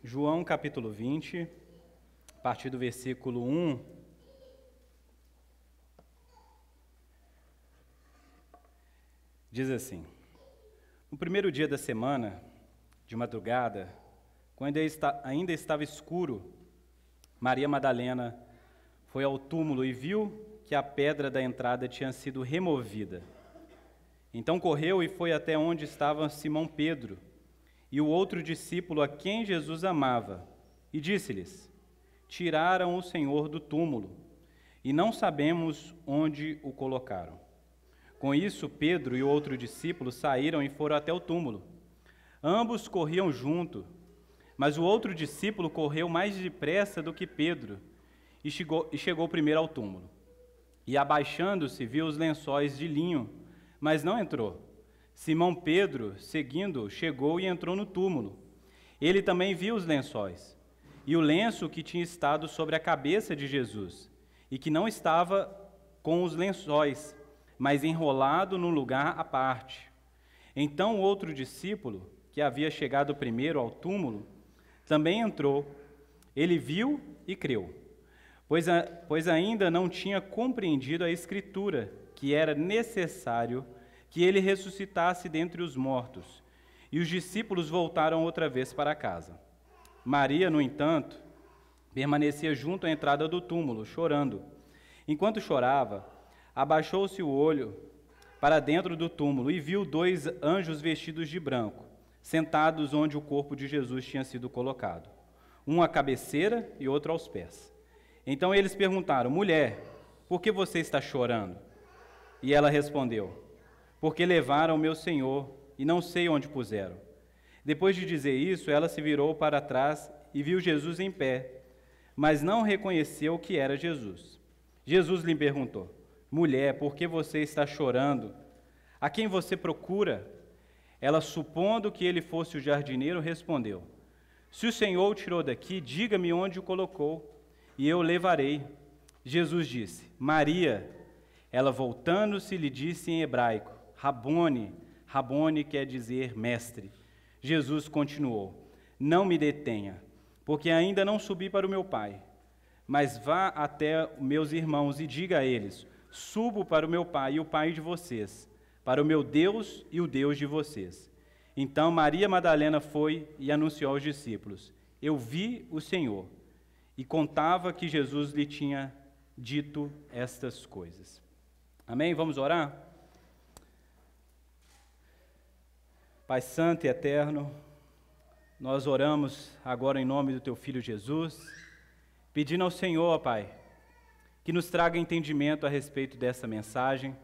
João capítulo 20, a partir do versículo 1. Diz assim: No primeiro dia da semana, de madrugada, quando ainda estava escuro, Maria Madalena foi ao túmulo e viu que a pedra da entrada tinha sido removida. Então correu e foi até onde estava Simão Pedro e o outro discípulo a quem Jesus amava, e disse-lhes: Tiraram o Senhor do túmulo, e não sabemos onde o colocaram. Com isso, Pedro e o outro discípulo saíram e foram até o túmulo. Ambos corriam junto, mas o outro discípulo correu mais depressa do que Pedro e chegou primeiro ao túmulo. E abaixando-se, viu os lençóis de linho, mas não entrou. Simão Pedro, seguindo, chegou e entrou no túmulo. Ele também viu os lençóis, e o lenço que tinha estado sobre a cabeça de Jesus, e que não estava com os lençóis, mas enrolado num lugar à parte. Então o outro discípulo, que havia chegado primeiro ao túmulo, também entrou. Ele viu e creu, pois ainda não tinha compreendido a Escritura, que era necessário que ele ressuscitasse dentre os mortos. E os discípulos voltaram outra vez para casa. Maria, no entanto, permanecia junto à entrada do túmulo, chorando. Enquanto chorava, abaixou-se o olho para dentro do túmulo e viu 2 anjos vestidos de branco, sentados onde o corpo de Jesus tinha sido colocado, um à cabeceira e outro aos pés. Então eles perguntaram: Mulher, por que você está chorando? E ela respondeu: Porque levaram o meu Senhor e não sei onde puseram. Depois de dizer isso, ela se virou para trás e viu Jesus em pé, mas não reconheceu que era Jesus. Jesus lhe perguntou: Mulher, por que você está chorando? A quem você procura? Ela, supondo que ele fosse o jardineiro, respondeu: Se o Senhor o tirou daqui, diga-me onde o colocou, e eu o levarei. Jesus disse: Maria. Ela, voltando-se, lhe disse em hebraico: Rabone. Rabone quer dizer mestre. Jesus continuou: Não me detenha, porque ainda não subi para o meu Pai. Mas vá até meus irmãos e diga a eles: Subo para o meu Pai e o Pai de vocês, para o meu Deus e o Deus de vocês. Então Maria Madalena foi e anunciou aos discípulos: Eu vi o Senhor. E contava que Jesus lhe tinha dito estas coisas. Amém? Vamos orar? Pai santo e eterno, nós oramos agora em nome do Teu Filho Jesus, pedindo ao Senhor, Pai, que nos traga entendimento a respeito dessa mensagem,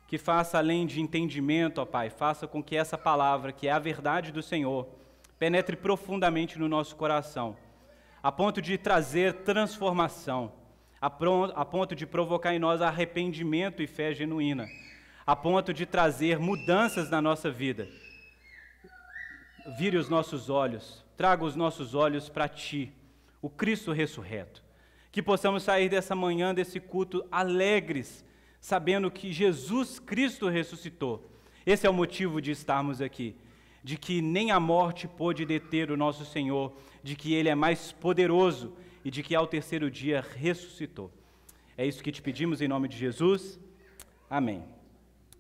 que faça além de entendimento, ó Pai, faça com que essa palavra, que é a verdade do Senhor, penetre profundamente no nosso coração, a ponto de trazer transformação, a ponto de provocar em nós arrependimento e fé genuína, a ponto de trazer mudanças na nossa vida. Vire os nossos olhos, traga os nossos olhos para Ti, o Cristo ressurreto. Que possamos sair dessa manhã, desse culto, alegres, sabendo que Jesus Cristo ressuscitou. Esse é o motivo de estarmos aqui, de que nem a morte pôde deter o nosso Senhor, de que Ele é mais poderoso e de que ao terceiro dia ressuscitou. É isso que te pedimos em nome de Jesus. Amém.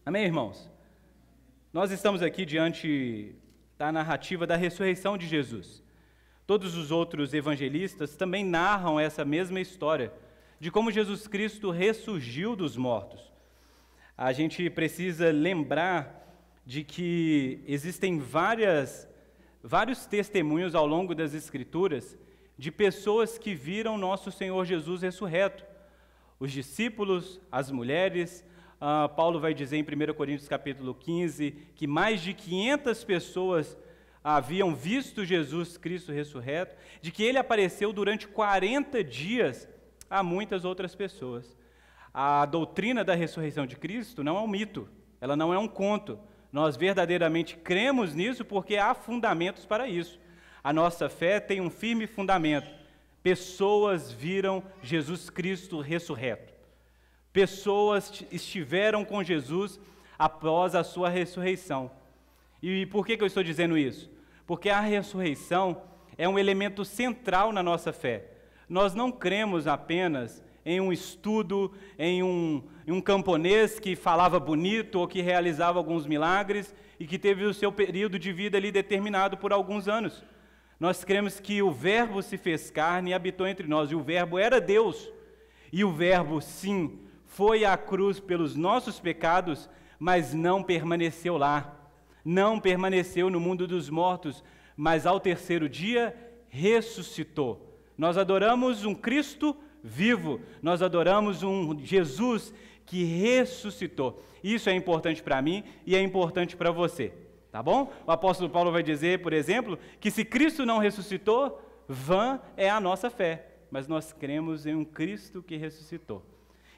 Amém, irmãos? Nós estamos aqui diante da narrativa da ressurreição de Jesus. Todos os outros evangelistas também narram essa mesma história, de como Jesus Cristo ressurgiu dos mortos. A gente precisa lembrar de que existem vários testemunhos ao longo das Escrituras de pessoas que viram nosso Senhor Jesus ressurreto. Os discípulos, as mulheres, Paulo vai dizer em 1 Coríntios capítulo 15, que mais de 500 pessoas haviam visto Jesus Cristo ressurreto, de que ele apareceu durante 40 dias a muitas outras pessoas. A doutrina da ressurreição de Cristo não é um mito, ela não é um conto. Nós verdadeiramente cremos nisso porque há fundamentos para isso. A nossa fé tem um firme fundamento. Pessoas viram Jesus Cristo ressurreto. Pessoas estiveram com Jesus após a sua ressurreição. E por que eu estou dizendo isso? Porque a ressurreição é um elemento central na nossa fé. Nós não cremos apenas em um estudo, em um camponês que falava bonito ou que realizava alguns milagres e que teve o seu período de vida ali determinado por alguns anos. Nós cremos que o Verbo se fez carne e habitou entre nós, e o Verbo era Deus. E o Verbo, sim, foi à cruz pelos nossos pecados, mas não permaneceu lá. Não permaneceu no mundo dos mortos, mas ao terceiro dia ressuscitou. Nós adoramos um Cristo vivo, nós adoramos um Jesus que ressuscitou. Isso é importante para mim e é importante para você, tá bom? O apóstolo Paulo vai dizer, por exemplo, que se Cristo não ressuscitou, vã é a nossa fé, mas nós cremos em um Cristo que ressuscitou.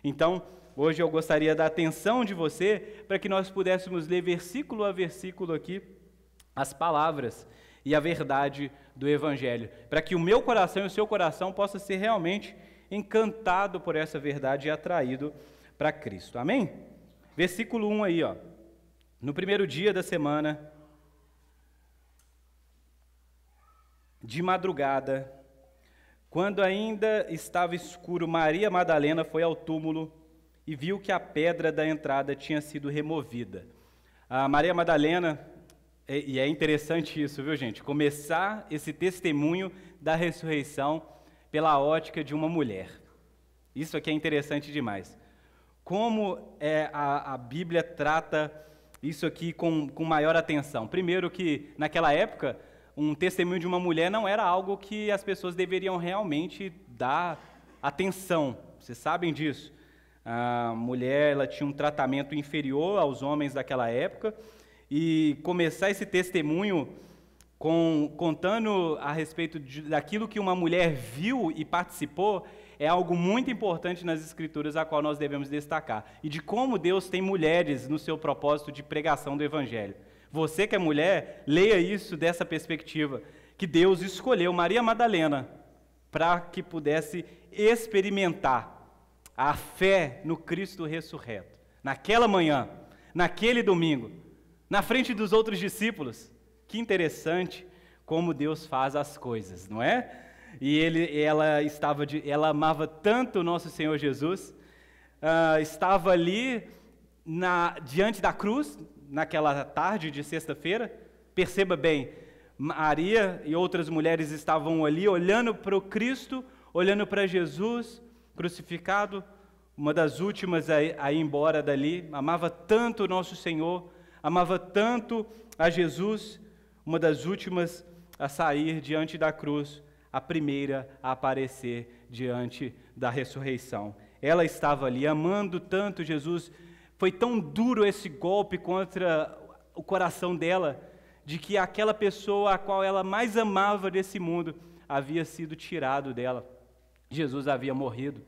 Então, hoje eu gostaria da atenção de você para que nós pudéssemos ler versículo a versículo aqui as palavras e a verdade do Evangelho, para que o meu coração e o seu coração possa ser realmente encantado por essa verdade e atraído para Cristo. Amém? Versículo 1 aí, ó. No primeiro dia da semana, de madrugada, quando ainda estava escuro, Maria Madalena foi ao túmulo e viu que a pedra da entrada tinha sido removida. A Maria Madalena, e é interessante isso, viu, gente? Começar esse testemunho da ressurreição pela ótica de uma mulher. Isso aqui é interessante demais. Como a Bíblia trata isso aqui com maior atenção. Primeiro que, naquela época, um testemunho de uma mulher não era algo que as pessoas deveriam realmente dar atenção. Vocês sabem disso. A mulher ela tinha um tratamento inferior aos homens daquela época, e começar esse testemunho contando a respeito daquilo que uma mulher viu e participou é algo muito importante nas Escrituras, a qual nós devemos destacar, e de como Deus tem mulheres no seu propósito de pregação do Evangelho. Você que é mulher, leia isso dessa perspectiva, que Deus escolheu Maria Madalena para que pudesse experimentar a fé no Cristo ressurreto, naquela manhã, naquele domingo, na frente dos outros discípulos. Que interessante como Deus faz as coisas, não é? E ela amava tanto o nosso Senhor Jesus, estava ali diante da cruz, naquela tarde de sexta-feira. Perceba bem, Maria e outras mulheres estavam ali olhando para o Cristo, olhando para Jesus crucificado, uma das últimas a ir embora dali. Amava tanto o nosso Senhor, amava tanto a Jesus, uma das últimas a sair diante da cruz, a primeira a aparecer diante da ressurreição. Ela estava ali amando tanto Jesus. Foi tão duro esse golpe contra o coração dela, de que aquela pessoa a qual ela mais amava desse mundo havia sido tirado dela. Jesus havia morrido,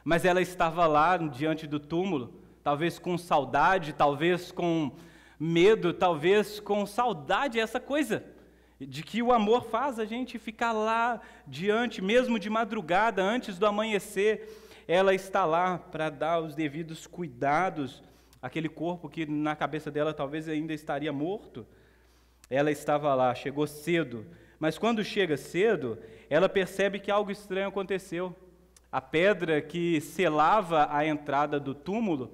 mas ela estava lá diante do túmulo, talvez com saudade, talvez com medo, talvez com saudade, essa coisa de que o amor faz a gente ficar lá diante, mesmo de madrugada, antes do amanhecer. Ela está lá para dar os devidos cuidados àquele corpo que na cabeça dela talvez ainda estaria morto. Ela estava lá, chegou cedo, mas quando chega cedo, ela percebe que algo estranho aconteceu. A pedra que selava a entrada do túmulo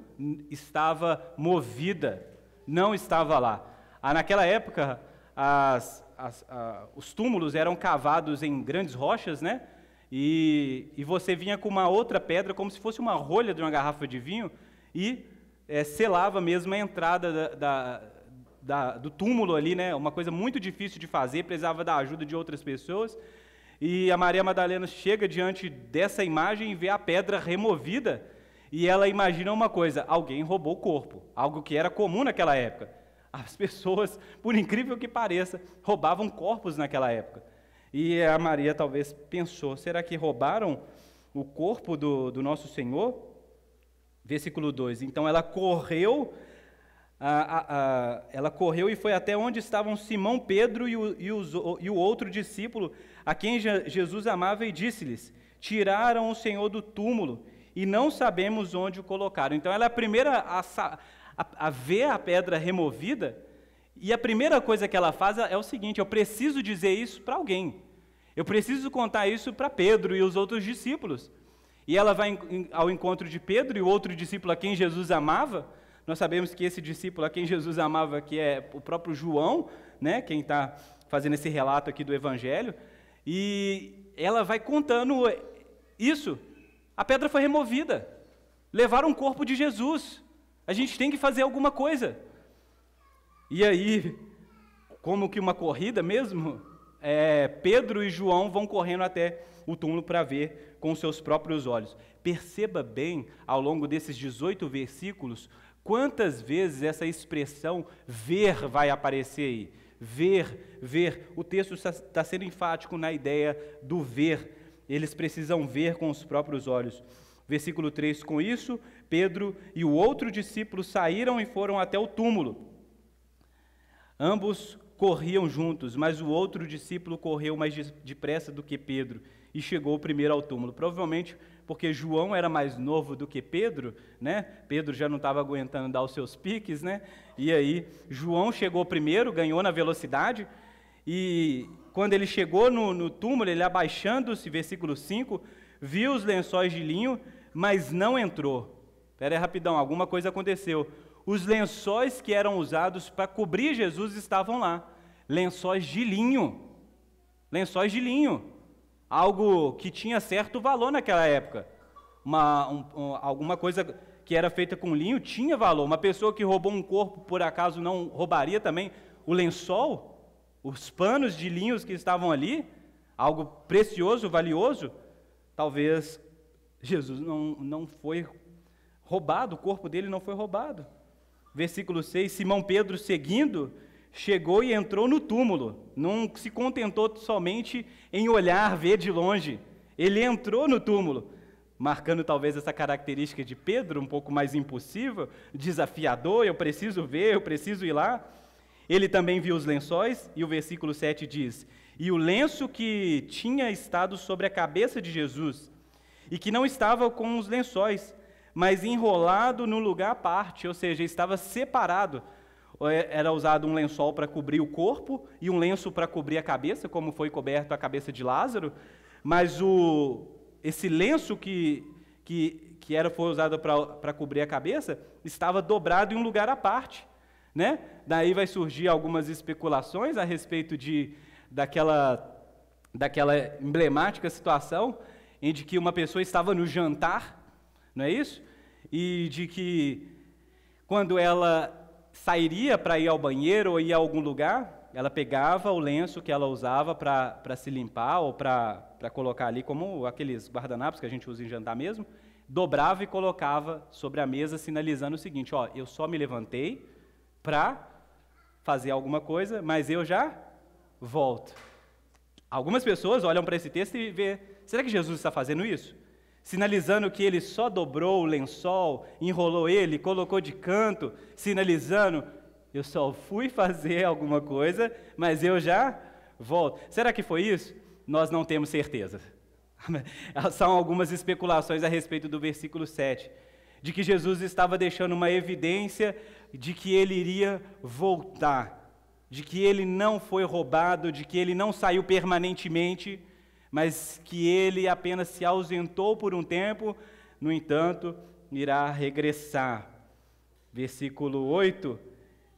estava movida, não estava lá. Naquela época, os túmulos eram cavados em grandes rochas, né? E você vinha com uma outra pedra, como se fosse uma rolha de uma garrafa de vinho, e selava mesmo a entrada do túmulo ali, né? Uma coisa muito difícil de fazer, precisava da ajuda de outras pessoas. E a Maria Madalena chega diante dessa imagem e vê a pedra removida, e ela imagina uma coisa: alguém roubou o corpo, algo que era comum naquela época. As pessoas, por incrível que pareça, roubavam corpos naquela época. E a Maria talvez pensou: será que roubaram o corpo do nosso Senhor? Versículo 2, então ela correu e foi até onde estavam Simão, Pedro e o outro discípulo, a quem Jesus amava, e disse-lhes: tiraram o Senhor do túmulo e não sabemos onde o colocaram. Então ela é a primeira a ver a pedra removida, e a primeira coisa que ela faz é o seguinte: eu preciso dizer isso para alguém. Eu preciso contar isso para Pedro e os outros discípulos. E ela vai ao encontro de Pedro e o outro discípulo a quem Jesus amava. Nós sabemos que esse discípulo a quem Jesus amava, que é o próprio João, né, quem está fazendo esse relato aqui do Evangelho, e ela vai contando isso. A pedra foi removida, levaram o corpo de Jesus, a gente tem que fazer alguma coisa. E aí, como que uma corrida mesmo, Pedro e João vão correndo até o túmulo para ver com seus próprios olhos. Perceba bem, ao longo desses 18 versículos, quantas vezes essa expressão ver vai aparecer aí. Ver, ver. O texto está sendo enfático na ideia do ver. Eles precisam ver com os próprios olhos. Versículo 3, com isso, Pedro e o outro discípulo saíram e foram até o túmulo. Ambos corriam juntos, mas o outro discípulo correu mais depressa do que Pedro e chegou primeiro ao túmulo. Provavelmente porque João era mais novo do que Pedro, né? Pedro já não estava aguentando dar os seus piques, né? E aí João chegou primeiro, ganhou na velocidade, e quando ele chegou no túmulo, ele abaixando-se, versículo 5, viu os lençóis de linho, mas não entrou. Espera aí rapidão, alguma coisa aconteceu. Os lençóis que eram usados para cobrir Jesus estavam lá. Lençóis de linho. Lençóis de linho. Algo que tinha certo valor naquela época. Alguma coisa que era feita com linho tinha valor. Uma pessoa que roubou um corpo, por acaso, não roubaria também o lençol? Os panos de linhos que estavam ali? Algo precioso, valioso? Talvez Jesus não foi roubado, o corpo dele não foi roubado. Versículo 6, Simão Pedro, seguindo, chegou e entrou no túmulo. Não se contentou somente em olhar, ver de longe. Ele entrou no túmulo, marcando talvez essa característica de Pedro, um pouco mais impulsiva, desafiador, eu preciso ver, eu preciso ir lá. Ele também viu os lençóis, e o versículo 7 diz, e o lenço que tinha estado sobre a cabeça de Jesus, e que não estava com os lençóis, mas enrolado no lugar à parte, ou seja, estava separado. Era usado um lençol para cobrir o corpo e um lenço para cobrir a cabeça, como foi coberto a cabeça de Lázaro, mas esse lenço que foi usado para cobrir a cabeça estava dobrado em um lugar à parte, né? Daí vai surgir algumas especulações a respeito daquela emblemática situação em que uma pessoa estava no jantar, não é isso? E de que quando ela sairia para ir ao banheiro ou ir a algum lugar, ela pegava o lenço que ela usava para se limpar ou para colocar ali, como aqueles guardanapos que a gente usa em jantar mesmo, dobrava e colocava sobre a mesa, sinalizando o seguinte, ó, eu só me levantei para fazer alguma coisa, mas eu já volto. Algumas pessoas olham para esse texto e vê, será que Jesus está fazendo isso? Sinalizando que ele só dobrou o lençol, enrolou ele, colocou de canto, sinalizando, eu só fui fazer alguma coisa, mas eu já volto. Será que foi isso? Nós não temos certeza. São algumas especulações a respeito do versículo 7, de que Jesus estava deixando uma evidência de que ele iria voltar, de que ele não foi roubado, de que ele não saiu permanentemente, mas que ele apenas se ausentou por um tempo, no entanto, irá regressar. Versículo 8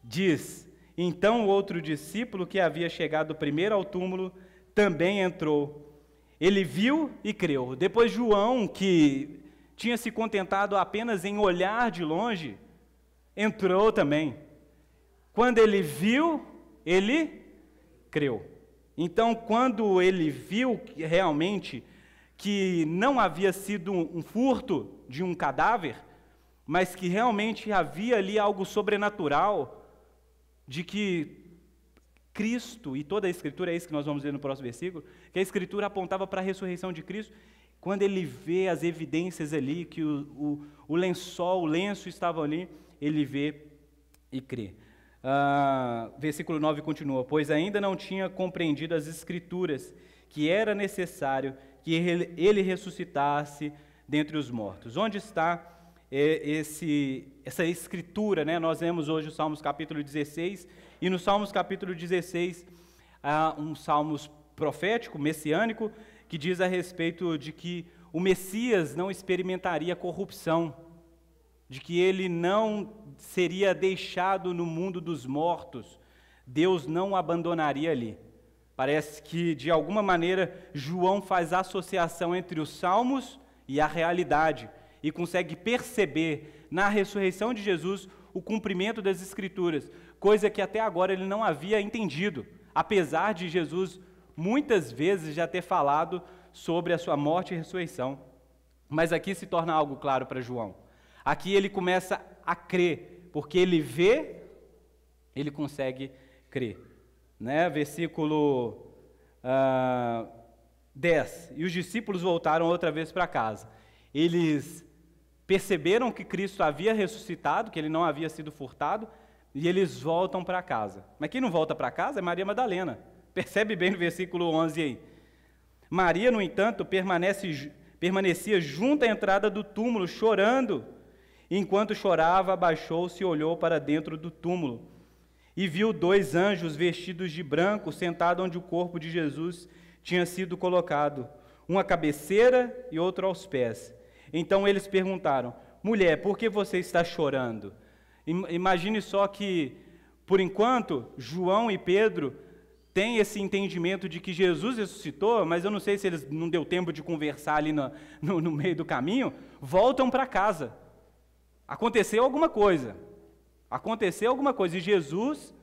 diz, então o outro discípulo que havia chegado primeiro ao túmulo também entrou. Ele viu e creu. Depois João, que tinha se contentado apenas em olhar de longe, entrou também. Quando ele viu, ele creu. Então, quando ele viu realmente que não havia sido um furto de um cadáver, mas que realmente havia ali algo sobrenatural, de que Cristo, e toda a Escritura, é isso que nós vamos ver no próximo versículo, que a Escritura apontava para a ressurreição de Cristo, quando ele vê as evidências ali, que o lençol, o lenço estava ali, ele vê e crê. Versículo 9 continua, pois ainda não tinha compreendido as Escrituras, que era necessário que ele ressuscitasse dentre os mortos. Onde está essa Escritura, né? Nós lemos hoje o Salmos capítulo 16, e no Salmos capítulo 16, uns salmos profético, messiânico, que diz a respeito de que o Messias não experimentaria corrupção, de que ele não seria deixado no mundo dos mortos, Deus não o abandonaria ali. Parece que, de alguma maneira, João faz a associação entre os Salmos e a realidade, e consegue perceber na ressurreição de Jesus o cumprimento das Escrituras, coisa que até agora ele não havia entendido, apesar de Jesus muitas vezes já ter falado sobre a sua morte e ressurreição. Mas aqui se torna algo claro para João. Aqui ele começa a crer, porque ele vê, ele consegue crer. Né? Versículo 10. E os discípulos voltaram outra vez para casa. Eles perceberam que Cristo havia ressuscitado, que ele não havia sido furtado, e eles voltam para casa. Mas quem não volta para casa é Maria Madalena. Percebe bem no versículo 11 aí. Maria, no entanto, permanecia junto à entrada do túmulo, chorando. Enquanto chorava, abaixou-se e olhou para dentro do túmulo. E viu 2 anjos vestidos de branco, sentados onde o corpo de Jesus tinha sido colocado, um à cabeceira e outro aos pés. Então eles perguntaram: mulher, por que você está chorando? Imagine só que, por enquanto, João e Pedro têm esse entendimento de que Jesus ressuscitou, mas eu não sei se eles não deu tempo de conversar ali no meio do caminho, voltam para casa. Aconteceu alguma coisa, e Jesus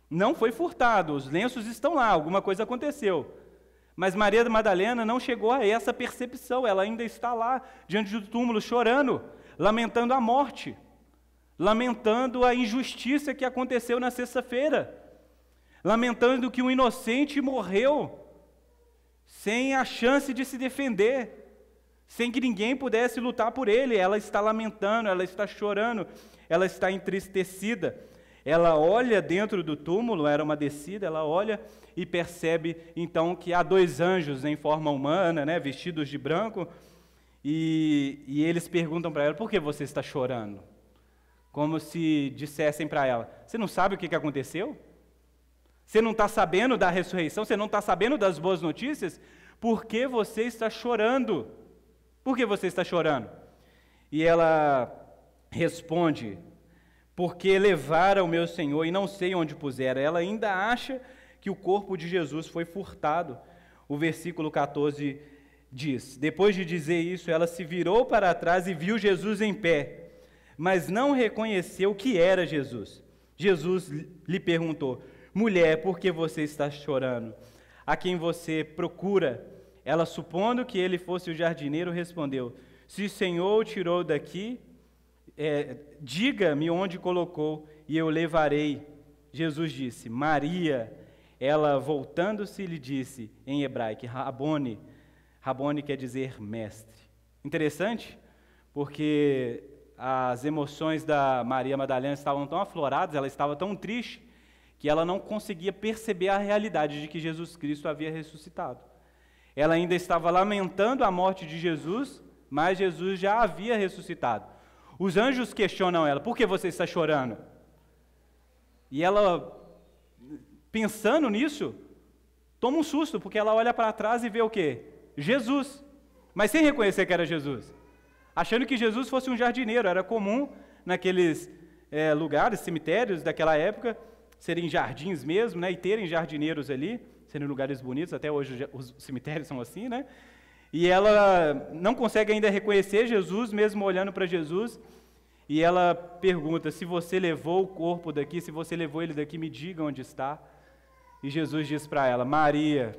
não foi furtado, os lenços estão lá, alguma coisa aconteceu. Mas Maria Madalena não chegou a essa percepção, ela ainda está lá, diante do túmulo, chorando, lamentando a morte, lamentando a injustiça que aconteceu na sexta-feira, lamentando que um inocente morreu, sem a chance de se defender, sem que ninguém pudesse lutar por ele. Ela está lamentando, ela está chorando, ela está entristecida. Ela olha dentro do túmulo, era uma descida, ela olha e percebe então que há 2 anjos em forma humana, né, vestidos de branco, e eles perguntam para ela: por que você está chorando? Como se dissessem para ela: você não sabe o que aconteceu? Você não está sabendo da ressurreição? Você não está sabendo das boas notícias? Por que você está chorando? Por que você está chorando? E ela responde: porque levaram o meu Senhor e não sei onde puseram. Ela ainda acha que o corpo de Jesus foi furtado. O versículo 14 diz: depois de dizer isso, ela se virou para trás e viu Jesus em pé, mas não reconheceu que era Jesus. Jesus lhe perguntou: mulher, por que você está chorando? A quem você procura? Ela, supondo que ele fosse o jardineiro, respondeu: se o Senhor o tirou daqui, diga-me onde colocou e eu levarei. Jesus disse: Maria. Ela, voltando-se, lhe disse em hebraico: Rabone. Rabone quer dizer mestre. Interessante, porque as emoções da Maria Madalena estavam tão afloradas, ela estava tão triste, que ela não conseguia perceber a realidade de que Jesus Cristo havia ressuscitado. Ela ainda estava lamentando a morte de Jesus, mas Jesus já havia ressuscitado. Os anjos questionam ela: por que você está chorando? E ela, pensando nisso, toma um susto, porque ela olha para trás e vê o quê? Jesus, mas sem reconhecer que era Jesus, achando que Jesus fosse um jardineiro. Era comum naqueles lugares, cemitérios daquela época, serem jardins mesmo, né, e terem jardineiros ali, serem lugares bonitos. Até hoje os cemitérios são assim, né? E ela não consegue ainda reconhecer Jesus, mesmo olhando para Jesus, e ela pergunta: se você levou o corpo daqui, se você levou ele daqui, me diga onde está. E Jesus diz para ela: Maria,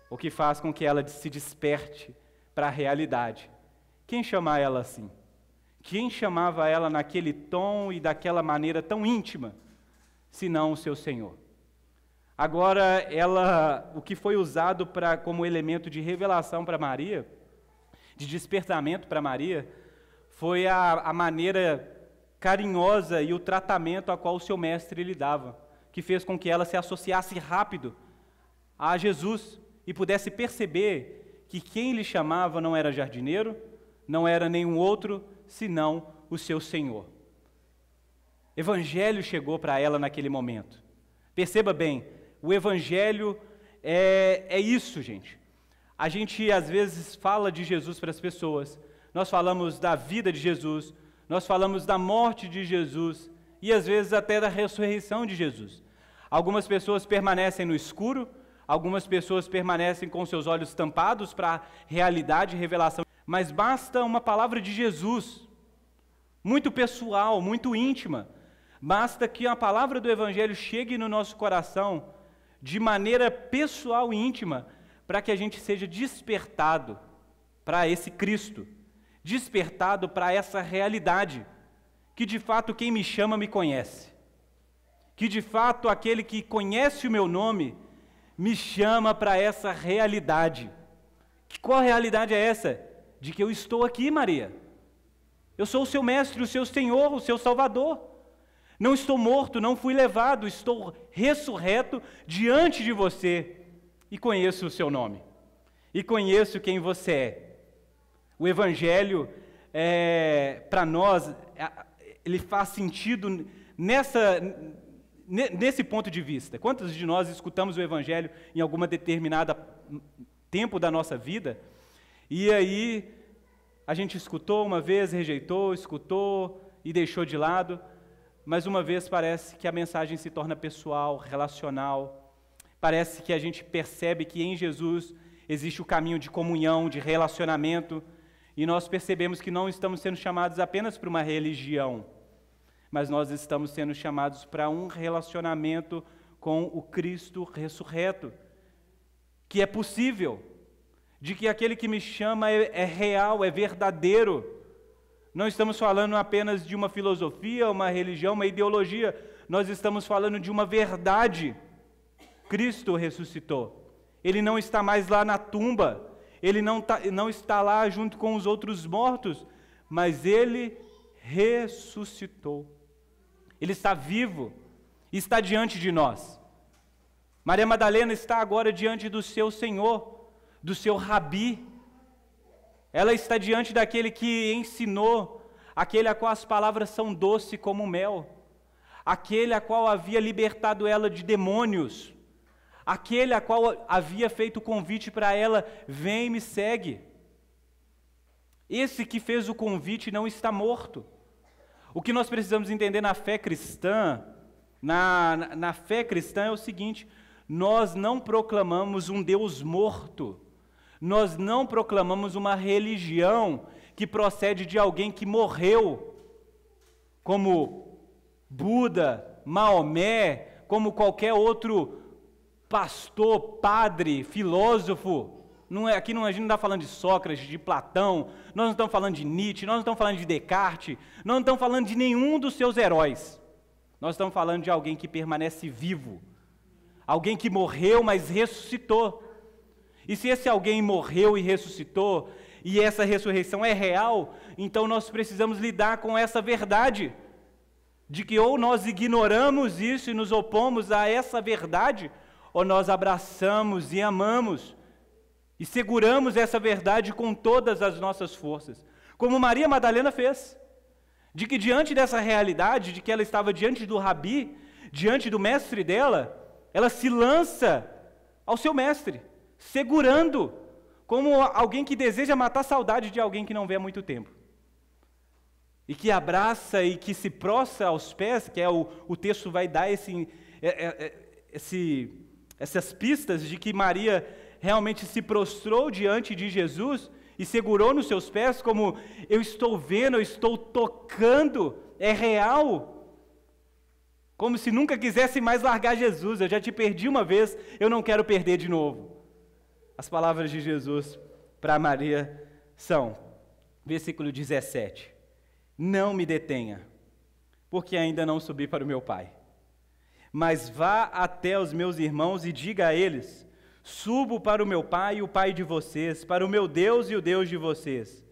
o que faz com que ela se desperte para a realidade. Quem chama ela assim? Quem chamava ela naquele tom e daquela maneira tão íntima, senão o seu Senhor? Agora, o que foi usado como elemento de revelação para Maria, de despertamento para Maria, foi a maneira carinhosa e o tratamento a qual o seu mestre lhe dava, que fez com que ela se associasse rápido a Jesus e pudesse perceber que quem lhe chamava não era jardineiro, não era nenhum outro, senão o seu Senhor. Evangelho chegou para ela naquele momento. Perceba bem, o Evangelho é isso, gente. A gente, às vezes, fala de Jesus para as pessoas, nós falamos da vida de Jesus, nós falamos da morte de Jesus e, às vezes, até da ressurreição de Jesus. Algumas pessoas permanecem no escuro, algumas pessoas permanecem com seus olhos tampados para a realidade e revelação, mas basta uma palavra de Jesus, muito pessoal, muito íntima. Basta que a palavra do Evangelho chegue no nosso coração de maneira pessoal e íntima, para que a gente seja despertado para esse Cristo, despertado para essa realidade, que de fato quem me chama me conhece, que de fato aquele que conhece o meu nome me chama para essa realidade. Qual realidade é essa? De que eu estou aqui, Maria. Eu sou o seu mestre, o seu Senhor, o seu Salvador. Não estou morto, não fui levado, estou ressurreto diante de você e conheço o seu nome, e conheço quem você é. O Evangelho, para nós, ele faz sentido nesse ponto de vista. Quantos de nós escutamos o Evangelho em alguma determinada tempo da nossa vida, e aí a gente escutou uma vez, rejeitou, escutou e deixou de lado, mas uma vez parece que a mensagem se torna pessoal, relacional, parece que a gente percebe que em Jesus existe o caminho de comunhão, de relacionamento, e nós percebemos que não estamos sendo chamados apenas para uma religião, mas nós estamos sendo chamados para um relacionamento com o Cristo ressurreto, que é possível, de que aquele que me chama é real, é verdadeiro. Não estamos falando apenas de uma filosofia, uma religião, uma ideologia, nós estamos falando de uma verdade. Cristo ressuscitou. Ele não está mais lá na tumba, ele não está lá junto com os outros mortos, mas ele ressuscitou. Ele está vivo, está diante de nós. Maria Madalena está agora diante do seu Senhor, do seu Rabi. Ela está diante daquele que ensinou, aquele a qual as palavras são doces como mel, aquele a qual havia libertado ela de demônios, aquele a qual havia feito o convite para ela, vem e me segue. Esse que fez o convite não está morto. O que nós precisamos entender na fé cristã, na fé cristã é o seguinte: nós não proclamamos um Deus morto, nós não proclamamos uma religião que procede de alguém que morreu, como Buda, Maomé, como qualquer outro pastor, padre, filósofo. Aqui a gente não está falando de Sócrates, de Platão, nós não estamos falando de Nietzsche, nós não estamos falando de Descartes, nós não estamos falando de nenhum dos seus heróis. Nós estamos falando de alguém que permanece vivo, alguém que morreu, mas ressuscitou. E se esse alguém morreu e ressuscitou, e essa ressurreição é real, então nós precisamos lidar com essa verdade, de que ou nós ignoramos isso e nos opomos a essa verdade, ou nós abraçamos e amamos, e seguramos essa verdade com todas as nossas forças, como Maria Madalena fez, de que diante dessa realidade, de que ela estava diante do Rabi, diante do mestre dela, ela se lança ao seu mestre, segurando, como alguém que deseja matar a saudade de alguém que não vê há muito tempo, e que abraça e que se prostra aos pés, que é o texto vai dar essas pistas de que Maria realmente se prostrou diante de Jesus e segurou nos seus pés, como eu estou vendo, eu estou tocando, é real, como se nunca quisesse mais largar Jesus. Eu já te perdi uma vez, eu não quero perder de novo. As palavras de Jesus para Maria são, versículo 17, não me detenha, porque ainda não subi para o meu Pai, mas vá até os meus irmãos e diga a eles, subo para o meu Pai e o Pai de vocês, para o meu Deus e o Deus de vocês.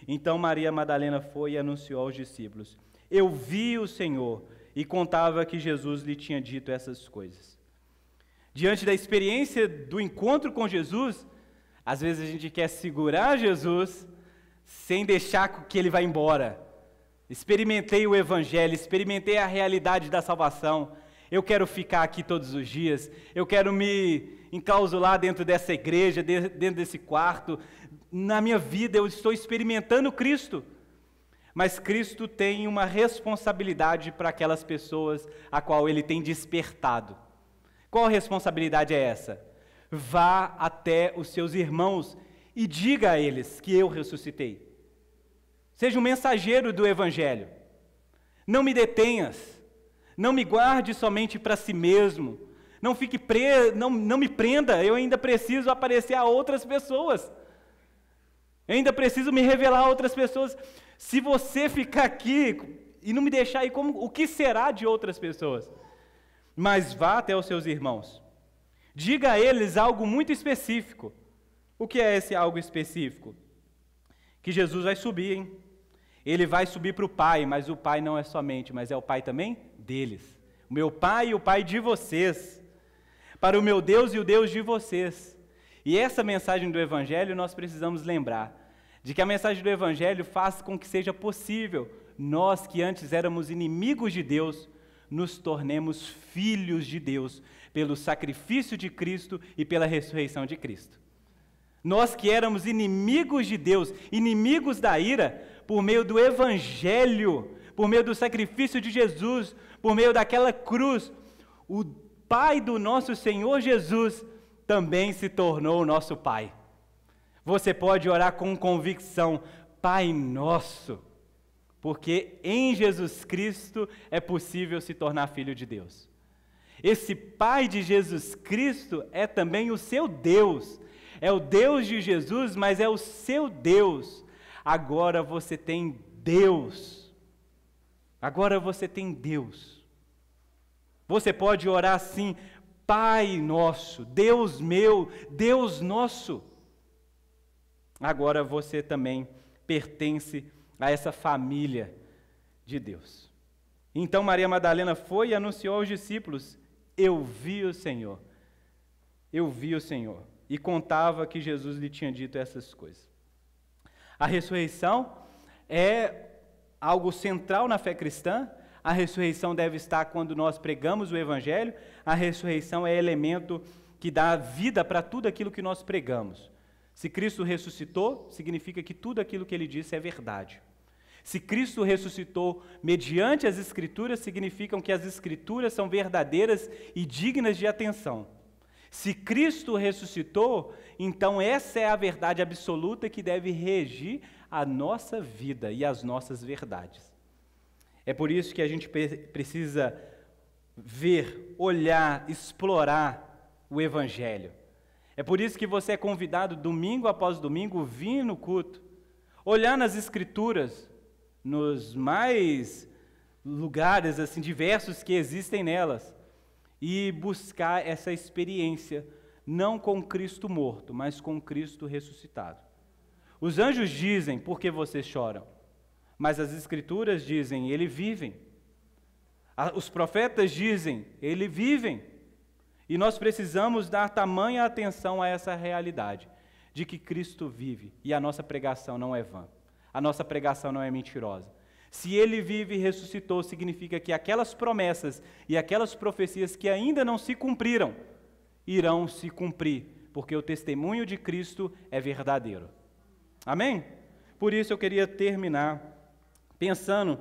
Então Maria Madalena foi e anunciou aos discípulos, eu vi o Senhor, e contava que Jesus lhe tinha dito essas coisas. Diante da experiência do encontro com Jesus, às vezes a gente quer segurar Jesus sem deixar que ele vá embora. Experimentei o Evangelho, experimentei a realidade da salvação, eu quero ficar aqui todos os dias, eu quero me enclausular dentro dessa igreja, dentro desse quarto. Na minha vida eu estou experimentando Cristo. Mas Cristo tem uma responsabilidade para aquelas pessoas a qual Ele tem despertado. Qual responsabilidade é essa? Vá até os seus irmãos e diga a eles que eu ressuscitei. Seja um mensageiro do Evangelho. Não me detenhas. Não me guarde somente para si mesmo. Não fique não me prenda. Eu ainda preciso aparecer a outras pessoas. Eu ainda preciso me revelar a outras pessoas. Se você ficar aqui e não me deixar ir, o que será de outras pessoas? Mas vá até os seus irmãos. Diga a eles algo muito específico. O que é esse algo específico? Que Jesus vai subir, hein? Ele vai subir para o Pai, mas o Pai não é somente, mas é o Pai também deles. O meu Pai e o Pai de vocês. Para o meu Deus e o Deus de vocês. E essa mensagem do Evangelho nós precisamos lembrar. De que a mensagem do Evangelho faz com que seja possível, nós que antes éramos inimigos de Deus, nos tornemos filhos de Deus, pelo sacrifício de Cristo e pela ressurreição de Cristo. Nós que éramos inimigos de Deus, inimigos da ira, por meio do Evangelho, por meio do sacrifício de Jesus, por meio daquela cruz, o Pai do nosso Senhor Jesus também se tornou o nosso Pai. Você pode orar com convicção, Pai Nosso, porque em Jesus Cristo é possível se tornar filho de Deus. Esse Pai de Jesus Cristo é também o seu Deus, é o Deus de Jesus, mas é o seu Deus. Agora você tem Deus, agora você tem Deus. Você pode orar assim, Pai Nosso, Deus meu, Deus nosso. Agora você também pertence a essa família de Deus. Então Maria Madalena foi e anunciou aos discípulos, eu vi o Senhor, e contava que Jesus lhe tinha dito essas coisas. A ressurreição é algo central na fé cristã, a ressurreição deve estar quando nós pregamos o Evangelho, a ressurreição é elemento que dá vida para tudo aquilo que nós pregamos. Se Cristo ressuscitou, significa que tudo aquilo que Ele disse é verdade. Se Cristo ressuscitou mediante as Escrituras, significam que as Escrituras são verdadeiras e dignas de atenção. Se Cristo ressuscitou, então essa é a verdade absoluta que deve regir a nossa vida e as nossas verdades. É por isso que a gente precisa ver, olhar, explorar o Evangelho. É por isso que você é convidado, domingo após domingo, vir no culto, olhar nas Escrituras, nos mais lugares assim diversos que existem nelas, e buscar essa experiência, não com Cristo morto, mas com Cristo ressuscitado. Os anjos dizem, por que vocês choram? Mas as Escrituras dizem, ele vive. Os profetas dizem, ele vive. E nós precisamos dar tamanha atenção a essa realidade, de que Cristo vive, e a nossa pregação não é vã, a nossa pregação não é mentirosa. Se Ele vive e ressuscitou, significa que aquelas promessas e aquelas profecias que ainda não se cumpriram, irão se cumprir, porque o testemunho de Cristo é verdadeiro. Amém? Por isso eu queria terminar pensando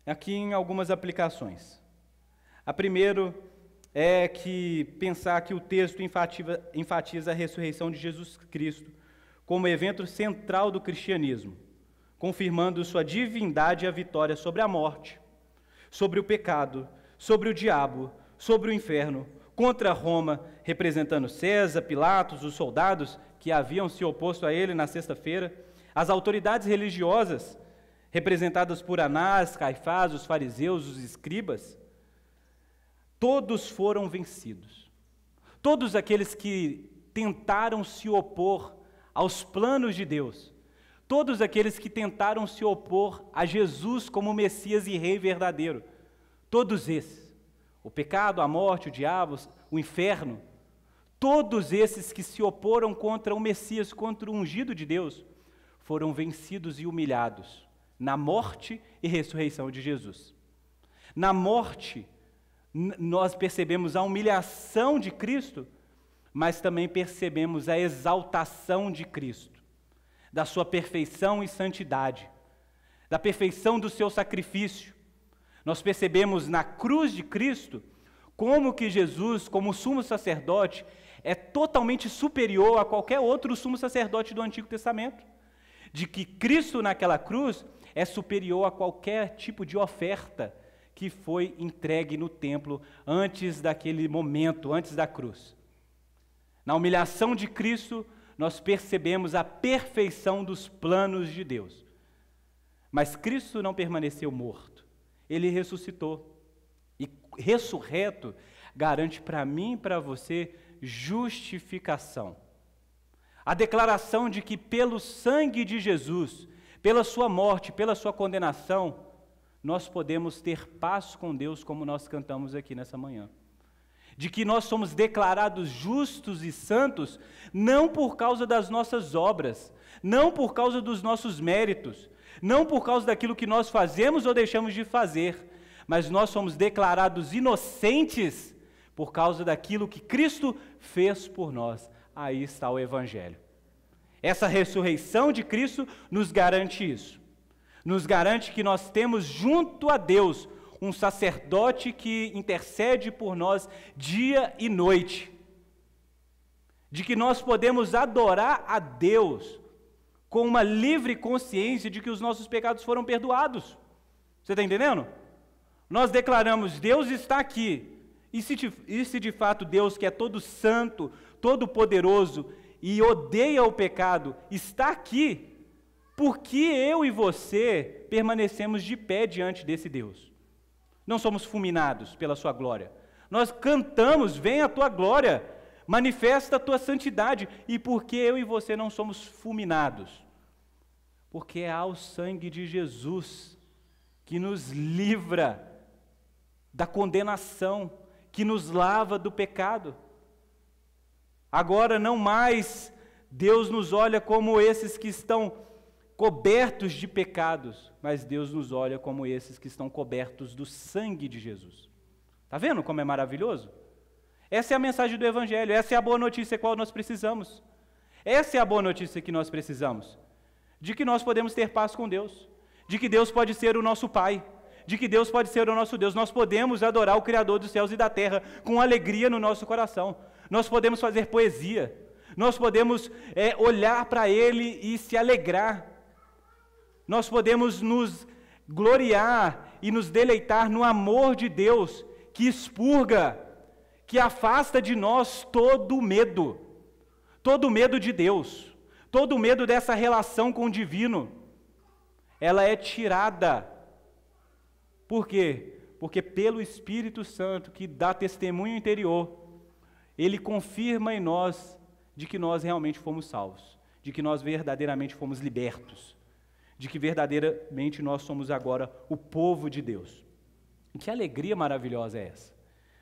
aqui em algumas aplicações. A primeira é que pensar que o texto enfatiza a ressurreição de Jesus Cristo como evento central do cristianismo, confirmando sua divindade e a vitória sobre a morte, sobre o pecado, sobre o diabo, sobre o inferno, contra Roma, representando César, Pilatos, os soldados que haviam se oposto a ele na sexta-feira, as autoridades religiosas, representadas por Anás, Caifás, os fariseus, os escribas. Todos foram vencidos. Todos aqueles que tentaram se opor aos planos de Deus, todos aqueles que tentaram se opor a Jesus como Messias e Rei verdadeiro, todos esses, o pecado, a morte, o diabo, o inferno, todos esses que se oporam contra o Messias, contra o ungido de Deus, foram vencidos e humilhados na morte e ressurreição de Jesus. Na morte, nós percebemos a humilhação de Cristo, mas também percebemos a exaltação de Cristo, da sua perfeição e santidade, da perfeição do seu sacrifício. Nós percebemos na cruz de Cristo como que Jesus, como sumo sacerdote, é totalmente superior a qualquer outro sumo sacerdote do Antigo Testamento. De que Cristo naquela cruz é superior a qualquer tipo de oferta que foi entregue no templo antes daquele momento, antes da cruz. Na humilhação de Cristo, nós percebemos a perfeição dos planos de Deus. Mas Cristo não permaneceu morto, Ele ressuscitou. E ressurreto garante para mim e para você justificação. A declaração de que pelo sangue de Jesus, pela sua morte, pela sua condenação, nós podemos ter paz com Deus, como nós cantamos aqui nessa manhã. De que nós somos declarados justos e santos, não por causa das nossas obras, não por causa dos nossos méritos, não por causa daquilo que nós fazemos ou deixamos de fazer, mas nós somos declarados inocentes por causa daquilo que Cristo fez por nós. Aí está o Evangelho. Essa ressurreição de Cristo nos garante isso. Nos garante que nós temos junto a Deus um sacerdote que intercede por nós dia e noite. De que nós podemos adorar a Deus com uma livre consciência de que os nossos pecados foram perdoados. Você está entendendo? Nós declaramos, Deus está aqui. E se de fato Deus, que é todo santo, todo poderoso e odeia o pecado, está aqui, por que eu e você permanecemos de pé diante desse Deus? Não somos fulminados pela sua glória. Nós cantamos, vem a tua glória, manifesta a tua santidade. E por que eu e você não somos fulminados? Porque há o sangue de Jesus que nos livra da condenação, que nos lava do pecado. Agora não mais Deus nos olha como esses que estão cobertos de pecados, mas Deus nos olha como esses que estão cobertos do sangue de Jesus. Está vendo como é maravilhoso? Essa é a mensagem do Evangelho, essa é a boa notícia a qual nós precisamos. Essa é a boa notícia que nós precisamos, de que nós podemos ter paz com Deus, de que Deus pode ser o nosso Pai, de que Deus pode ser o nosso Deus. Nós podemos adorar o Criador dos céus e da terra com alegria no nosso coração. Nós podemos fazer poesia. Nós podemos olhar para Ele e se alegrar. Nós podemos nos gloriar e nos deleitar no amor de Deus que expurga, que afasta de nós todo medo de Deus, todo medo dessa relação com o divino. Ela é tirada. Por quê? Porque pelo Espírito Santo, que dá testemunho interior, Ele confirma em nós de que nós realmente fomos salvos, de que nós verdadeiramente fomos libertos, de que verdadeiramente nós somos agora o povo de Deus. E que alegria maravilhosa é essa?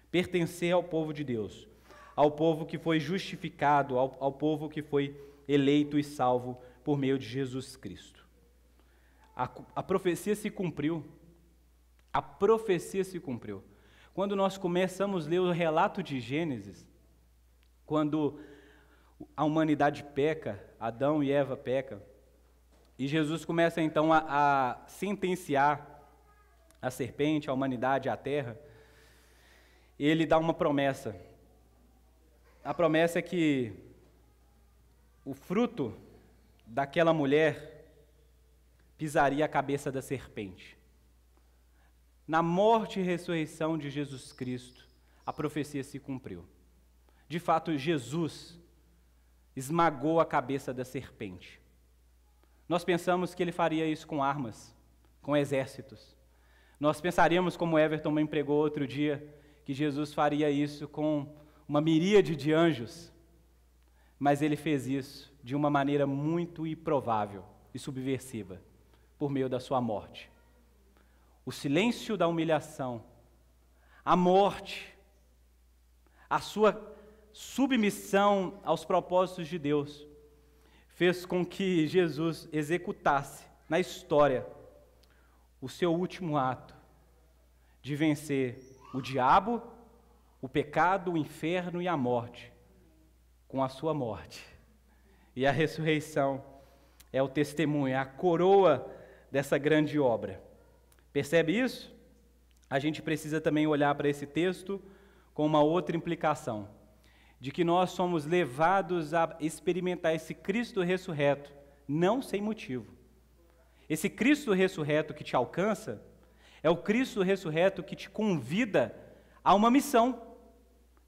Pertencer ao povo de Deus, ao povo que foi justificado, ao povo que foi eleito e salvo por meio de Jesus Cristo. A profecia se cumpriu. A profecia se cumpriu. Quando nós começamos a ler o relato de Gênesis, quando a humanidade peca, Adão e Eva pecam, e Jesus começa então a sentenciar a serpente, a humanidade, a terra, ele dá uma promessa. A promessa é que o fruto daquela mulher pisaria a cabeça da serpente. Na morte e ressurreição de Jesus Cristo, a profecia se cumpriu. De fato, Jesus esmagou a cabeça da serpente. Nós pensamos que ele faria isso com armas, com exércitos. Nós pensaríamos, como Everton me pregou outro dia, que Jesus faria isso com uma miríade de anjos. Mas ele fez isso de uma maneira muito improvável e subversiva, por meio da sua morte. O silêncio da humilhação, a morte, a sua submissão aos propósitos de Deus, fez com que Jesus executasse na história o seu último ato de vencer o diabo, o pecado, o inferno e a morte, com a sua morte. E a ressurreição é o testemunho, é a coroa dessa grande obra. Percebe isso? A gente precisa também olhar para esse texto com uma outra implicação, de que nós somos levados a experimentar esse Cristo ressurreto, não sem motivo. Esse Cristo ressurreto que te alcança é o Cristo ressurreto que te convida a uma missão.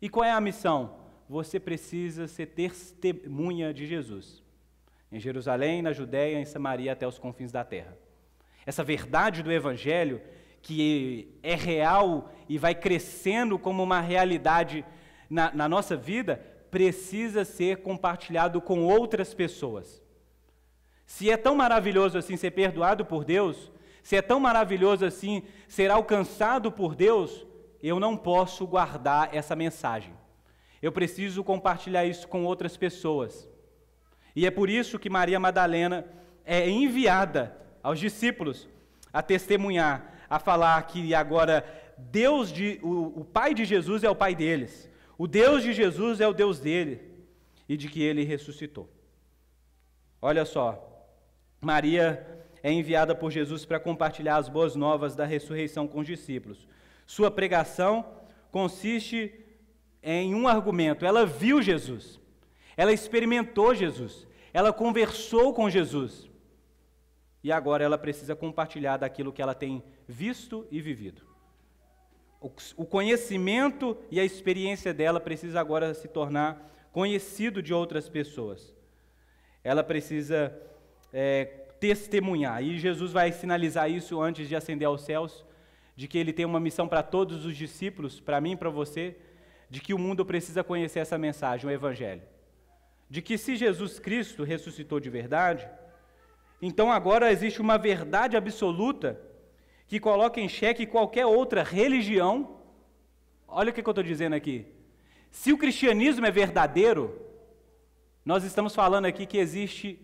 E qual é a missão? Você precisa ser testemunha de Jesus, em Jerusalém, na Judéia, em Samaria, até os confins da terra. Essa verdade do Evangelho, que é real e vai crescendo como uma realidade na nossa vida, precisa ser compartilhado com outras pessoas. Se é tão maravilhoso assim ser perdoado por Deus, se é tão maravilhoso assim ser alcançado por Deus, eu não posso guardar essa mensagem. Eu preciso compartilhar isso com outras pessoas. E é por isso que Maria Madalena é enviada aos discípulos a testemunhar, a falar que agora o Pai de Jesus é o Pai deles, o Deus de Jesus é o Deus dele, e de que ele ressuscitou. Olha só, Maria é enviada por Jesus para compartilhar as boas novas da ressurreição com os discípulos. Sua pregação consiste em um argumento: ela viu Jesus, ela experimentou Jesus, ela conversou com Jesus, e agora ela precisa compartilhar daquilo que ela tem visto e vivido. O conhecimento e a experiência dela precisa agora se tornar conhecido de outras pessoas. Ela precisa testemunhar, e Jesus vai sinalizar isso antes de ascender aos céus, de que ele tem uma missão para todos os discípulos, para mim e para você, de que o mundo precisa conhecer essa mensagem, o Evangelho. De que se Jesus Cristo ressuscitou de verdade, então agora existe uma verdade absoluta que coloca em xeque qualquer outra religião. Olha o que eu estou dizendo aqui. Se o cristianismo é verdadeiro, nós estamos falando aqui que existe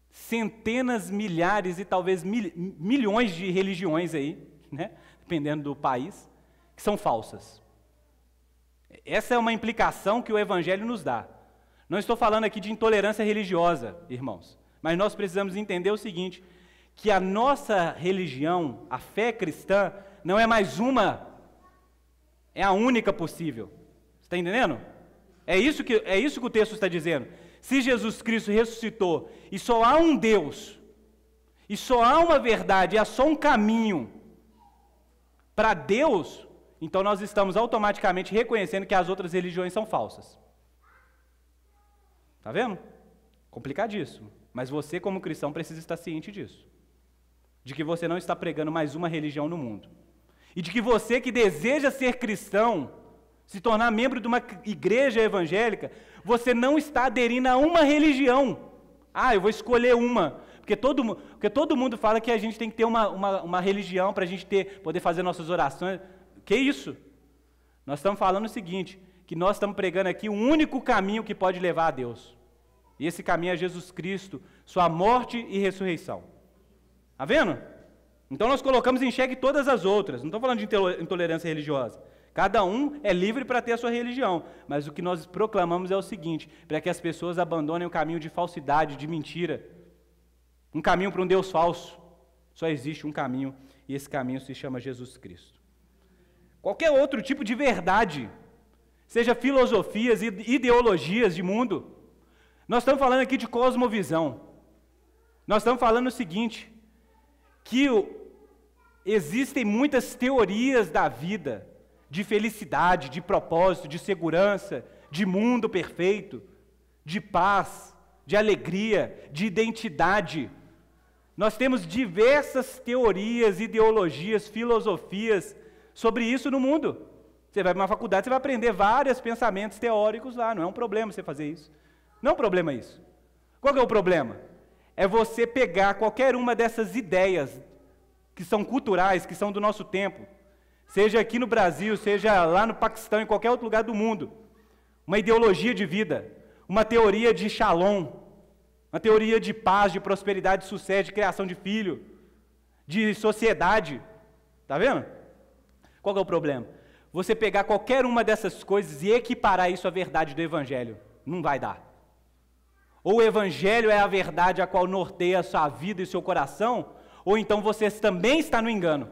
centenas, milhares e talvez milhões de religiões aí, né, dependendo do país, que são falsas. Essa é uma implicação que o Evangelho nos dá. Não estou falando aqui de intolerância religiosa, irmãos, mas nós precisamos entender o seguinte, que a nossa religião, a fé cristã, não é mais uma, é a única possível. Você está entendendo? É isso que o texto está dizendo. Se Jesus Cristo ressuscitou e só há um Deus, e só há uma verdade, e há só um caminho para Deus, então nós estamos automaticamente reconhecendo que as outras religiões são falsas. Está vendo? Complicadíssimo. Mas você, como cristão, precisa estar ciente disso. De que você não está pregando mais uma religião no mundo. E de que você que deseja ser cristão, se tornar membro de uma igreja evangélica, você não está aderindo a uma religião. Ah, eu vou escolher uma. Porque todo mundo fala que a gente tem que ter uma religião para a gente poder fazer nossas orações. Que isso? Nós estamos falando o seguinte, que nós estamos pregando aqui o único caminho que pode levar a Deus. E esse caminho é Jesus Cristo, sua morte e ressurreição. Está vendo? Então nós colocamos em xeque todas as outras. Não estou falando de intolerância religiosa. Cada um é livre para ter a sua religião. Mas o que nós proclamamos é o seguinte, para que as pessoas abandonem o caminho de falsidade, de mentira. Um caminho para um Deus falso. Só existe um caminho, e esse caminho se chama Jesus Cristo. Qualquer outro tipo de verdade, seja filosofias e ideologias de mundo, nós estamos falando aqui de cosmovisão. Nós estamos falando o seguinte, que existem muitas teorias da vida, de felicidade, de propósito, de segurança, de mundo perfeito, de paz, de alegria, de identidade. Nós temos diversas teorias, ideologias, filosofias sobre isso no mundo. Você vai para uma faculdade, você vai aprender vários pensamentos teóricos lá, não é um problema você fazer isso. Não é um problema isso. Qual que é o problema? É você pegar qualquer uma dessas ideias que são culturais, que são do nosso tempo, seja aqui no Brasil, seja lá no Paquistão, em qualquer outro lugar do mundo, uma ideologia de vida, uma teoria de shalom, uma teoria de paz, de prosperidade, de sucesso, de criação de filho, de sociedade. Está vendo? Qual que é o problema? você pegar qualquer uma dessas coisas e equiparar isso à verdade do Evangelho. Não vai dar. Ou o Evangelho é a verdade a qual norteia a sua vida e seu coração, ou então você também está no engano.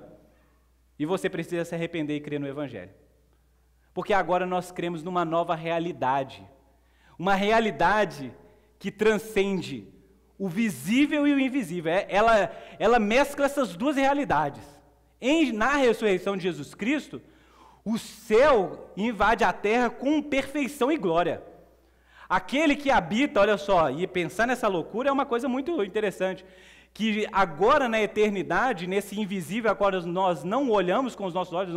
E você precisa se arrepender e crer no Evangelho. Porque agora nós cremos numa nova realidade. Uma realidade que transcende o visível e o invisível. Ela mescla essas duas realidades. Na ressurreição de Jesus Cristo, o céu invade a terra com perfeição e glória. Aquele que habita, olha só, e pensar nessa loucura é uma coisa muito interessante, que agora na eternidade, nesse invisível a qual nós não olhamos com os nossos olhos,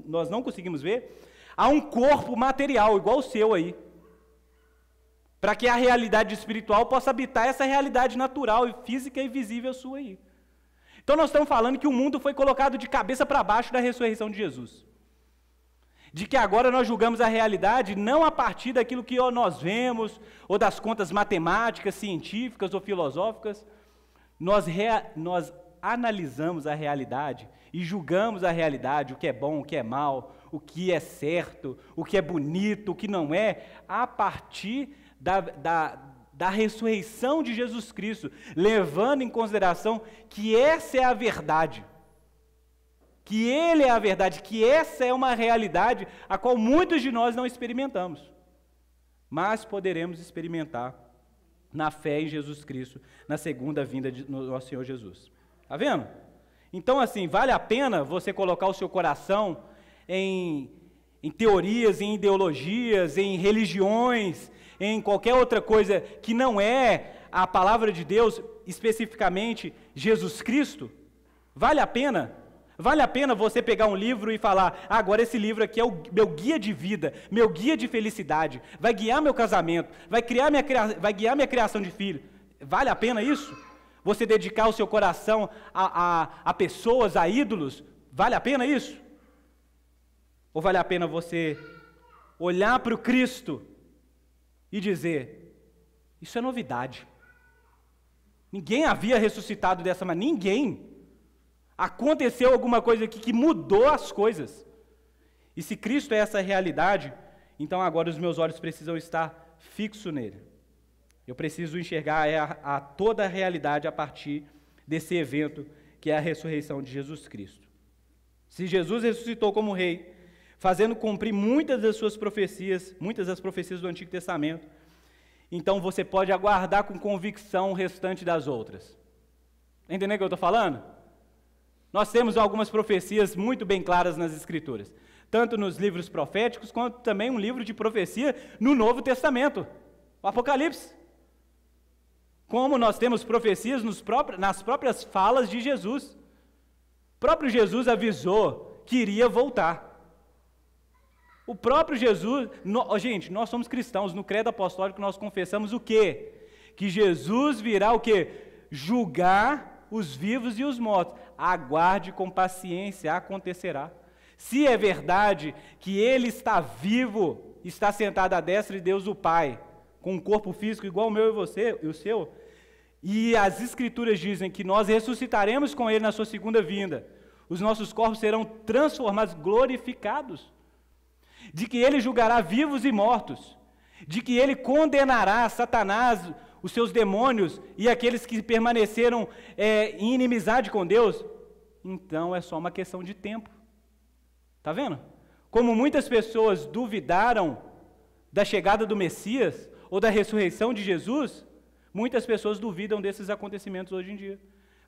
nós não conseguimos ver, há um corpo material igual o seu aí, para que a realidade espiritual possa habitar essa realidade natural e física e visível sua aí. Então nós estamos falando que o mundo foi colocado de cabeça para baixo da ressurreição de Jesus. De que agora nós julgamos a realidade não a partir daquilo que nós vemos, ou das contas matemáticas, científicas ou filosóficas. Nós analisamos a realidade e julgamos a realidade, o que é bom, o que é mal, o que é certo, o que é bonito, o que não é, a partir da ressurreição de Jesus Cristo, levando em consideração que essa é a verdade. Que Ele é a verdade, que essa é uma realidade a qual muitos de nós não experimentamos, mas poderemos experimentar na fé em Jesus Cristo, na segunda vinda do nosso Senhor Jesus. Está vendo? Então, assim, vale a pena você colocar o seu coração em teorias, em ideologias, em religiões, em qualquer outra coisa que não é a palavra de Deus, especificamente Jesus Cristo? Vale a pena? Vale a pena você pegar um livro e falar, agora esse livro aqui é o meu guia de vida, meu guia de felicidade, vai guiar meu casamento, vai guiar minha criação de filho. Vale a pena isso? Você dedicar o seu coração a pessoas, a ídolos, vale a pena isso? Ou vale a pena você olhar para o Cristo e dizer, isso é novidade. Ninguém havia ressuscitado dessa maneira, ninguém. Aconteceu alguma coisa aqui que mudou as coisas. E se Cristo é essa realidade, então agora os meus olhos precisam estar fixos nele. Eu preciso enxergar toda a realidade a partir desse evento que é a ressurreição de Jesus Cristo. Se Jesus ressuscitou como rei, fazendo cumprir muitas das profecias do Antigo Testamento, então você pode aguardar com convicção o restante das outras. Entendeu o que eu estou falando? Nós temos algumas profecias muito bem claras nas Escrituras, tanto nos livros proféticos, quanto também um livro de profecia no Novo Testamento, o Apocalipse. Como nós temos profecias nas próprias falas de Jesus. O próprio Jesus avisou que iria voltar. O próprio Jesus, gente, nós somos cristãos, no credo apostólico nós confessamos o quê? Que Jesus virá o quê? Julgar os vivos e os mortos. Aguarde com paciência, acontecerá. Se é verdade que Ele está vivo, está sentado à destra de Deus o Pai, com um corpo físico igual o meu e o seu, e as Escrituras dizem que nós ressuscitaremos com Ele na sua segunda vinda, os nossos corpos serão transformados, glorificados, de que Ele julgará vivos e mortos, de que Ele condenará Satanás, os seus demônios e aqueles que permaneceram em inimizade com Deus, então é só uma questão de tempo. Está vendo? Como muitas pessoas duvidaram da chegada do Messias ou da ressurreição de Jesus, muitas pessoas duvidam desses acontecimentos hoje em dia.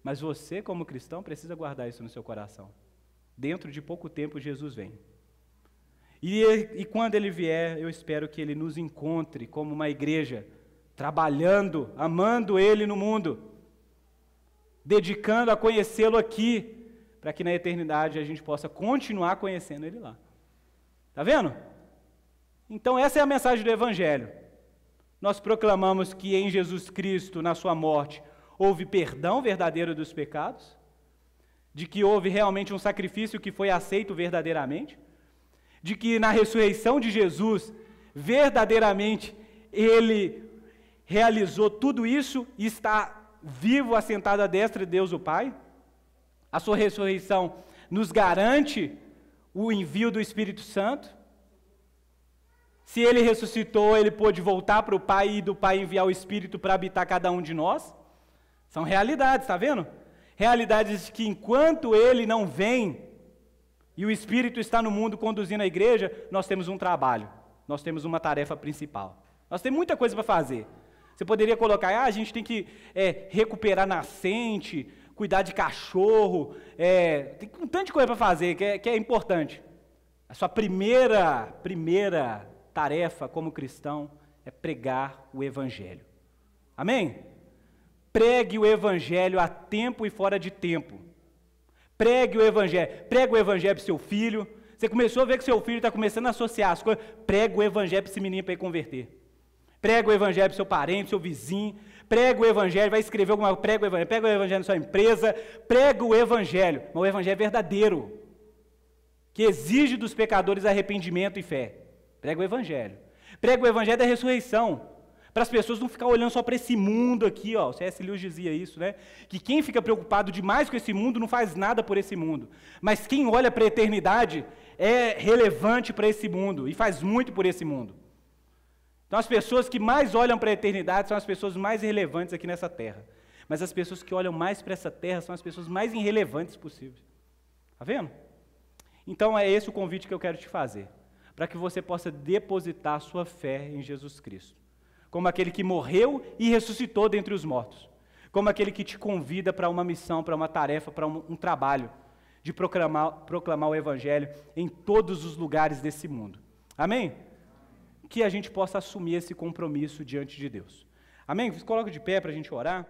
Mas você, como cristão, precisa guardar isso no seu coração. Dentro de pouco tempo, Jesus vem. E quando Ele vier, eu espero que Ele nos encontre como uma igreja trabalhando, amando Ele no mundo, dedicando a conhecê-lo aqui, para que na eternidade a gente possa continuar conhecendo Ele lá. Está vendo? Então essa é a mensagem do Evangelho. Nós proclamamos que em Jesus Cristo, na sua morte, houve perdão verdadeiro dos pecados, de que houve realmente um sacrifício que foi aceito verdadeiramente, de que na ressurreição de Jesus, verdadeiramente, Ele realizou tudo isso e está vivo, assentado à destra de Deus o Pai. A sua ressurreição nos garante o envio do Espírito Santo. Se ele ressuscitou, ele pôde voltar para o Pai e do Pai enviar o Espírito para habitar cada um de nós. São realidades, está vendo? Realidades que enquanto ele não vem e o Espírito está no mundo conduzindo a igreja, nós temos um trabalho, nós temos uma tarefa principal. Nós temos muita coisa para fazer. Você poderia colocar, a gente tem que recuperar nascente, cuidar de cachorro, tem um tanto de coisa para fazer que é importante. A sua primeira tarefa como cristão é pregar o Evangelho. Amém? Pregue o Evangelho a tempo e fora de tempo. Pregue o Evangelho. Pregue o Evangelho para o seu filho. Você começou a ver que seu filho está começando a associar as coisas. Pregue o Evangelho para esse menino para ele converter. Pregue o Evangelho para o seu parente, seu vizinho. Pregue o Evangelho, vai escrever alguma coisa. Prega o Evangelho na sua empresa. Pregue o Evangelho. Mas o Evangelho é verdadeiro, que exige dos pecadores arrependimento e fé. Prega o Evangelho. Prega o Evangelho da ressurreição. Para as pessoas não ficar olhando só para esse mundo aqui, ó. O C.S. Lewis dizia isso, né? Que quem fica preocupado demais com esse mundo não faz nada por esse mundo. Mas quem olha para a eternidade é relevante para esse mundo e faz muito por esse mundo. Então as pessoas que mais olham para a eternidade são as pessoas mais relevantes aqui nessa terra. Mas as pessoas que olham mais para essa terra são as pessoas mais irrelevantes possíveis. Está vendo? Então é esse o convite que eu quero te fazer. Para que você possa depositar a sua fé em Jesus Cristo. Como aquele que morreu e ressuscitou dentre os mortos. Como aquele que te convida para uma missão, para uma tarefa, para um trabalho de proclamar o Evangelho em todos os lugares desse mundo. Amém? Que a gente possa assumir esse compromisso diante de Deus. Amém? Coloca de pé para a gente orar.